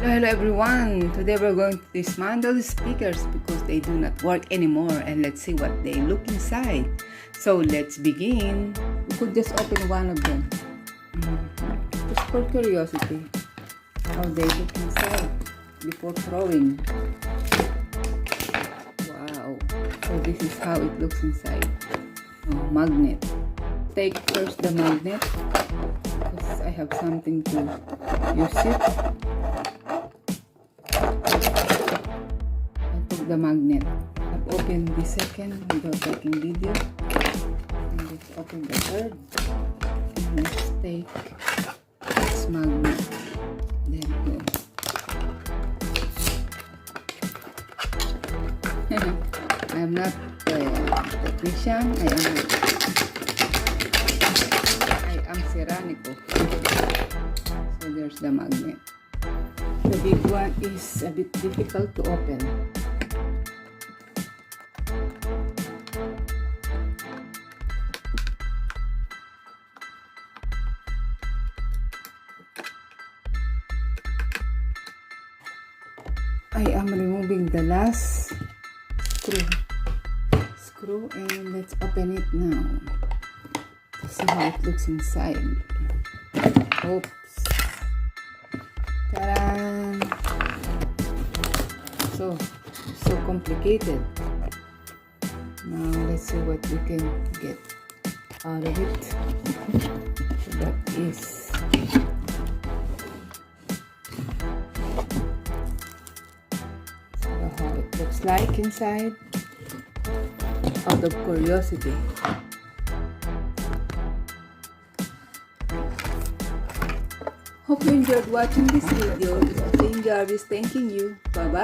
Hello everyone! Today we're going to dismantle the speakers because they do not work anymore, and let's see what they look inside. So let's begin. We could just open one of them. Just for curiosity, how they look inside before throwing. Wow! So this is how it looks inside. Magnet. Take first the magnet because I have something to use it. The magnet. I've opened the second without taking video. And let's open the third. And let's take this magnet. There we go. I am not a technician. I am Ceranico. So there's the magnet. The big one is a bit difficult to open. I am removing the last screw and let's open it now to see how it looks inside. Oops. Ta-da! So complicated. Now let's see what we can get out of it. So that is how it looks like inside, out of curiosity. Hope you enjoyed watching this video. This is Jane Jarvis thanking you. Bye bye.